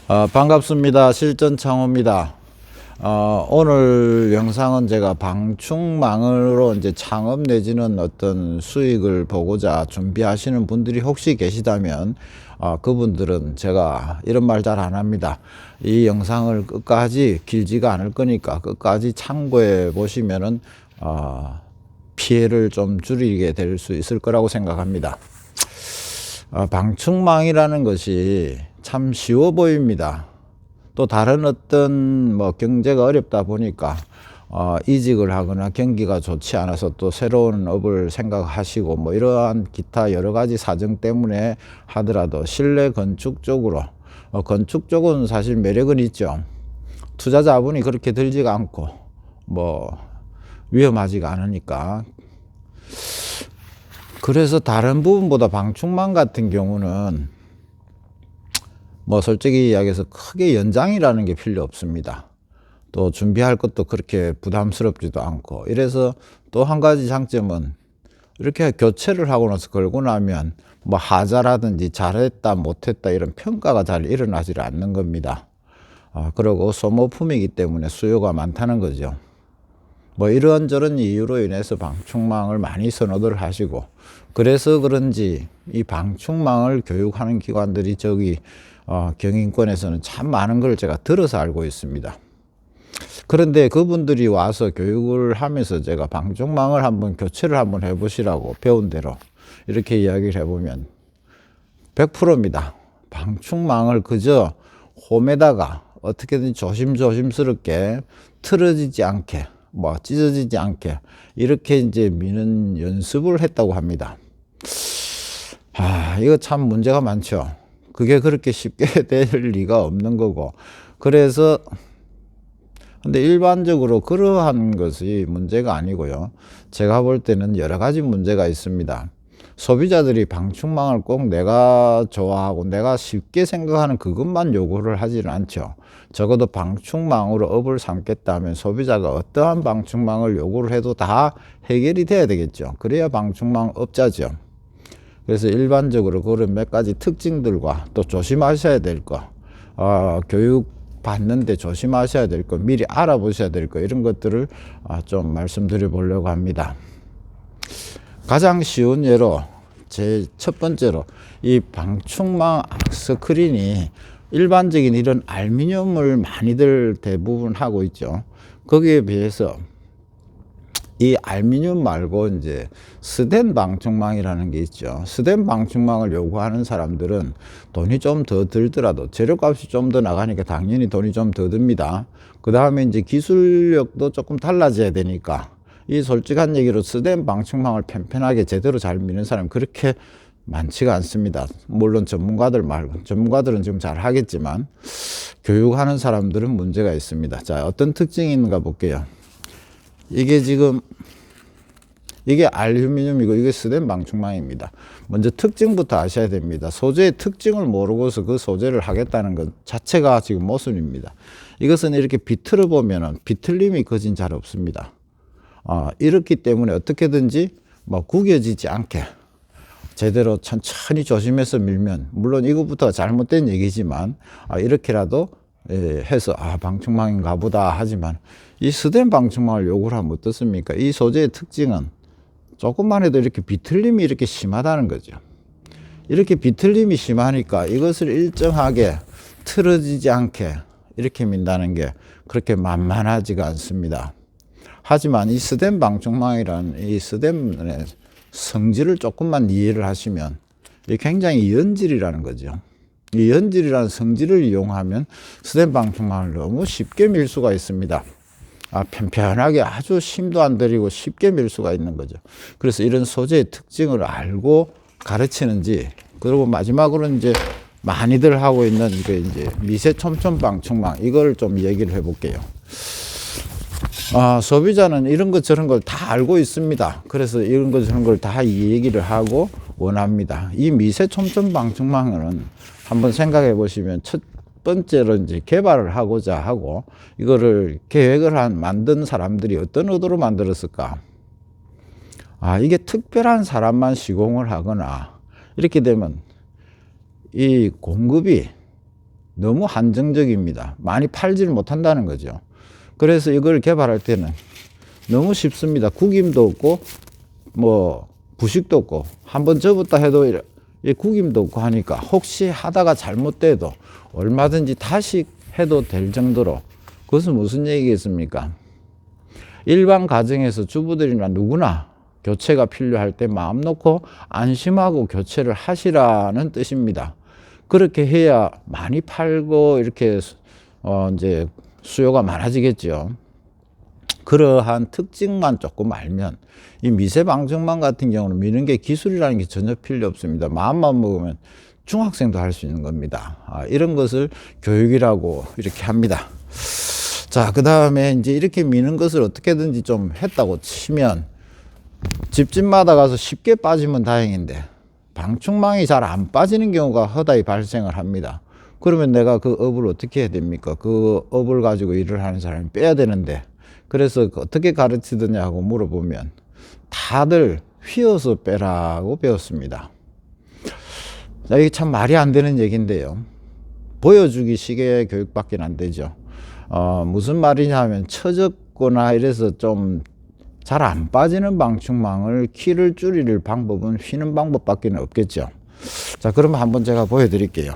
반갑습니다. 실전창호입니다. 오늘 영상은 제가 방충망으로 이제 창업 내지는 어떤 수익을 보고자 준비하시는 분들이 혹시 계시다면, 그분들은 제가 이런 말 잘 안 합니다. 이 영상을 끝까지 길지가 않을 거니까 끝까지 참고해 보시면은, 피해를 좀 줄이게 될 수 있을 거라고 생각합니다. 방충망이라는 것이 참 쉬워 보입니다. 또 다른 어떤 경제가 어렵다 보니까 이직을 하거나 경기가 좋지 않아서 또 새로운 업을 생각하시고 이러한 기타 여러 가지 사정 때문에 하더라도 실내 건축 쪽으로, 건축 쪽은 사실 매력은 있죠. 투자 자본이 그렇게 들지가 않고 위험하지가 않으니까. 그래서 다른 부분보다 방충망 같은 경우는 솔직히 이야기해서 크게 연장이라는 게 필요 없습니다. 또 준비할 것도 그렇게 부담스럽지도 않고, 이래서 또 한 가지 장점은 이렇게 교체를 하고 나서 걸고 나면 하자라든지 잘했다 못했다 이런 평가가 잘 일어나지 않는 겁니다. 그리고 소모품이기 때문에 수요가 많다는 거죠. 이런저런 이유로 인해서 방충망을 많이 선호들 하시고, 그래서 그런지 이 방충망을 교육하는 기관들이 경인권에서는 참 많은 걸 제가 들어서 알고 있습니다. 그런데 그분들이 와서 교육을 하면서 제가 방충망을 한번 교체를 한번 해보시라고 배운 대로 이렇게 이야기를 해보면 100%입니다. 방충망을 그저 홈에다가 어떻게든 조심스럽게 틀어지지 않게, 찢어지지 않게 이렇게 이제 미는 연습을 했다고 합니다. 이거 참 문제가 많죠. 그게 그렇게 쉽게 될 리가 없는 거고. 그래서 근데 일반적으로 그러한 것이 문제가 아니고요. 제가 볼 때는 여러 가지 문제가 있습니다. 소비자들이 방충망을 꼭 내가 좋아하고 내가 쉽게 생각하는 그것만 요구를 하지는 않죠. 적어도 방충망으로 업을 삼겠다면 소비자가 어떠한 방충망을 요구를 해도 다 해결이 돼야 되겠죠. 그래야 방충망 업자죠. 그래서 일반적으로 그런 몇 가지 특징들과 또 조심하셔야 될 거, 교육 받는데 조심하셔야 될 거, 미리 알아보셔야 될 거, 이런 것들을 좀 말씀드려 보려고 합니다. 가장 쉬운 예로, 제 첫 번째로 이 방충망 스크린이 일반적인 이런 알루미늄을 많이들 대부분 하고 있죠. 거기에 비해서 이 알루미늄 말고 이제 스텐 방충망이라는 게 있죠. 스텐 방충망을 요구하는 사람들은 돈이 좀 더 들더라도 재료값이 좀 더 나가니까 당연히 돈이 좀 더 듭니다. 그 다음에 이제 기술력도 조금 달라져야 되니까, 이 솔직한 얘기로 스텐 방충망을 편편하게 제대로 잘 미는 사람이 그렇게 많지가 않습니다. 물론 전문가들 말고, 전문가들은 지금 잘 하겠지만 교육하는 사람들은 문제가 있습니다. 자, 어떤 특징이 있는가 볼게요. 이게 알루미늄이고 이게 스텐 방충망입니다. 먼저 특징부터 아셔야 됩니다. 소재의 특징을 모르고서 그 소재를 하겠다는 것 자체가 지금 모순입니다. 이것은 이렇게 비틀어 보면은 비틀림이 거진 잘 없습니다. 이렇기 때문에 어떻게든지 구겨지지 않게 제대로 천천히 조심해서 밀면, 물론 이것부터가 잘못된 얘기지만 이렇게라도 해서 방충망인가 보다 하지만, 이 스텐 방충망을 요구를 하면 어떻습니까? 이 소재의 특징은 조금만 해도 이렇게 비틀림이 이렇게 심하다는 거죠. 이렇게 비틀림이 심하니까 이것을 일정하게 틀어지지 않게 이렇게 민다는 게 그렇게 만만하지가 않습니다. 하지만 이 스텐 방충망이라는 이 스텐의 성질을 조금만 이해를 하시면 이게 굉장히 연질이라는 거죠. 이 연질이라는 성질을 이용하면 스텐 방충망을 너무 쉽게 밀 수가 있습니다. 편편하게 아주 힘도 안 들이고 쉽게 밀 수가 있는 거죠. 그래서 이런 소재의 특징을 알고 가르치는지, 그리고 마지막으로 이제 많이들 하고 있는 이게 이제 미세 촘촘 방충망, 이걸 좀 얘기를 해볼게요. 소비자는 이런 것 저런 걸 다 알고 있습니다. 그래서 이런 것 저런 걸 다 얘기를 하고 원합니다. 이 미세 촘촘 방충망은 한번 생각해 보시면, 첫 번째로 이제 개발을 하고자 하고 이거를 계획을 만든 사람들이 어떤 의도로 만들었을까? 이게 특별한 사람만 시공을 하거나 이렇게 되면 이 공급이 너무 한정적입니다. 많이 팔지를 못한다는 거죠. 그래서 이걸 개발할 때는 너무 쉽습니다. 구김도 없고 뭐 부식도 없고 한번 접었다 해도 구김도 없고 하니까 혹시 하다가 잘못돼도 얼마든지 다시 해도 될 정도로. 그것은 무슨 얘기겠습니까? 일반 가정에서 주부들이나 누구나 교체가 필요할 때 마음 놓고 안심하고 교체를 하시라는 뜻입니다. 그렇게 해야 많이 팔고 이렇게 이제 수요가 많아지겠죠. 그러한 특징만 조금 알면 이 미세 방충망 같은 경우는 미는 게 기술이라는 게 전혀 필요 없습니다. 마음만 먹으면 중학생도 할 수 있는 겁니다. 이런 것을 교육이라고 이렇게 합니다. 자, 그 다음에 이제 이렇게 미는 것을 어떻게든지 좀 했다고 치면 집집마다 가서 쉽게 빠지면 다행인데 방충망이 잘 안 빠지는 경우가 허다히 발생을 합니다. 그러면 내가 그 업을 어떻게 해야 됩니까? 그 업을 가지고 일을 하는 사람이 빼야 되는데, 그래서 어떻게 가르치느냐 하고 물어보면 다들 휘어서 빼라고 배웠습니다. 자, 이게 참 말이 안 되는 얘기인데요. 보여주기 식의 교육밖에 안 되죠. 무슨 말이냐 하면 처졌거나 이래서 좀 잘 안 빠지는 방충망을 키를 줄일 방법은 휘는 방법밖에 없겠죠. 자, 그러면 한번 제가 보여드릴게요.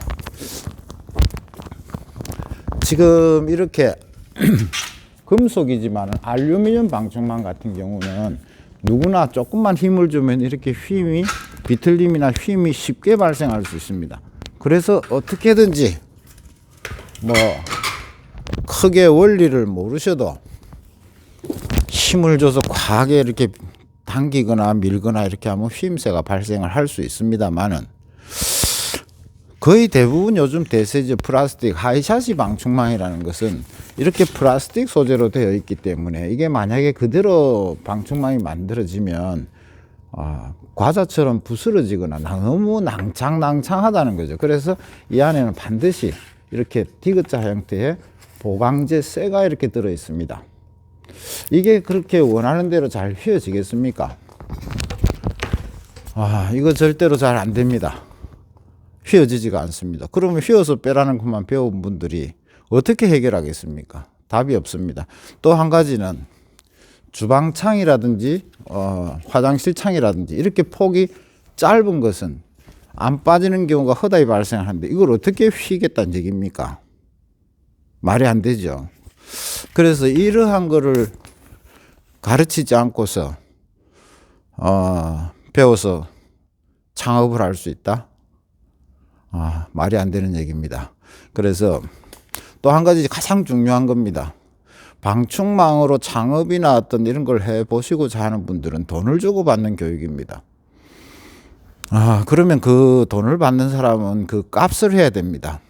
지금 이렇게 금속이지만 알루미늄 방충망 같은 경우는 누구나 조금만 힘을 주면 이렇게 휨이, 비틀림이나 휨이 쉽게 발생할 수 있습니다. 그래서 어떻게든지 뭐 크게 원리를 모르셔도 힘을 줘서 과하게 이렇게 당기거나 밀거나 이렇게 하면 휘임새가 발생을 할 수 있습니다만은, 거의 대부분 요즘 대세제 플라스틱 하이샤시 방충망이라는 것은 이렇게 플라스틱 소재로 되어 있기 때문에 이게 만약에 그대로 방충망이 만들어지면 과자처럼 부스러지거나 너무 낭창낭창하다는 거죠. 그래서 이 안에는 반드시 이렇게 디귿자 형태의 보강제 쇠가 이렇게 들어 있습니다. 이게 그렇게 원하는 대로 잘 휘어지겠습니까? 이거 절대로 잘 안 됩니다. 휘어지지가 않습니다. 그러면 휘어서 빼라는 것만 배운 분들이 어떻게 해결하겠습니까? 답이 없습니다. 또 한 가지는 주방창이라든지 화장실 창이라든지 이렇게 폭이 짧은 것은 안 빠지는 경우가 허다히 발생하는데 이걸 어떻게 휘겠다는 얘기입니까? 말이 안 되죠. 그래서 이러한 거를 가르치지 않고서 배워서 창업을 할 수 있다? 말이 안 되는 얘기입니다. 그래서 또 한 가지 가장 중요한 겁니다. 방충망으로 창업이나 어떤 이런 걸 해보시고자 하는 분들은 돈을 주고 받는 교육입니다. 그러면 그 돈을 받는 사람은 그 값을 해야 됩니다.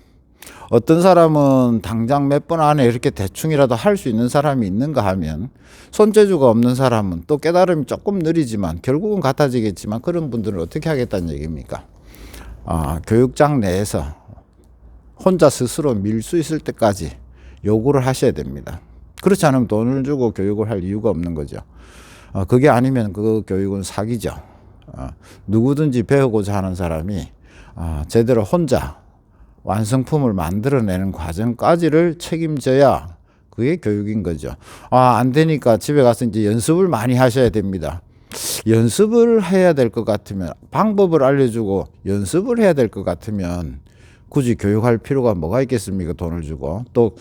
어떤 사람은 당장 몇 번 안에 이렇게 대충이라도 할 수 있는 사람이 있는가 하면, 손재주가 없는 사람은 또 깨달음이 조금 느리지만 결국은 같아지겠지만 그런 분들은 어떻게 하겠다는 얘기입니까? 교육장 내에서 혼자 스스로 밀 수 있을 때까지 요구를 하셔야 됩니다. 그렇지 않으면 돈을 주고 교육을 할 이유가 없는 거죠. 그게 아니면 그 교육은 사기죠. 누구든지 배우고자 하는 사람이 제대로 혼자 완성품을 만들어내는 과정까지를 책임져야 그게 교육인 거죠. 안 되니까 집에 가서 이제 연습을 많이 하셔야 됩니다. 연습을 해야 될 것 같으면, 방법을 알려주고 연습을 해야 될 것 같으면 굳이 교육할 필요가 뭐가 있겠습니까? 돈을 주고. 또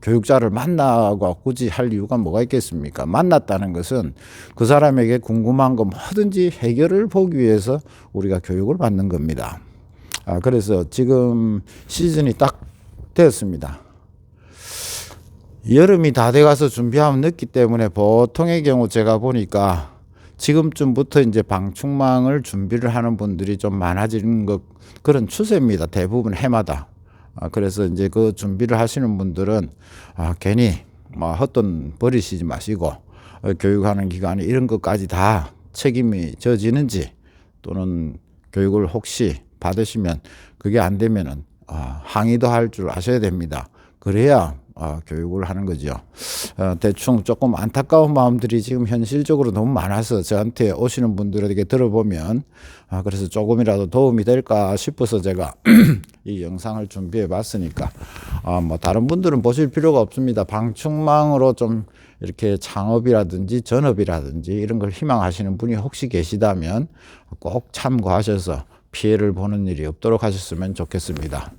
교육자를 만나고 굳이 할 이유가 뭐가 있겠습니까? 만났다는 것은 그 사람에게 궁금한 거 뭐든지 해결을 보기 위해서 우리가 교육을 받는 겁니다. 그래서 지금 시즌이 딱 되었습니다. 여름이 다 돼가서 준비하면 늦기 때문에 보통의 경우 제가 보니까 지금쯤부터 이제 방충망을 준비를 하는 분들이 좀 많아지는 그런 추세입니다. 대부분 해마다. 그래서 이제 그 준비를 하시는 분들은 괜히 헛돈 버리시지 마시고 교육하는 기간에 이런 것까지 다 책임이 져지는지, 또는 교육을 혹시 받으시면 그게 안 되면은 항의도 할 줄 아셔야 됩니다. 그래야 교육을 하는 거죠. 대충 조금 안타까운 마음들이 지금 현실적으로 너무 많아서 저한테 오시는 분들에게 들어보면 그래서 조금이라도 도움이 될까 싶어서 제가 이 영상을 준비해 봤으니까 뭐 다른 분들은 보실 필요가 없습니다. 방충망으로 좀 이렇게 창업이라든지 전업이라든지 이런 걸 희망하시는 분이 혹시 계시다면 꼭 참고하셔서 피해를 보는 일이 없도록 하셨으면 좋겠습니다.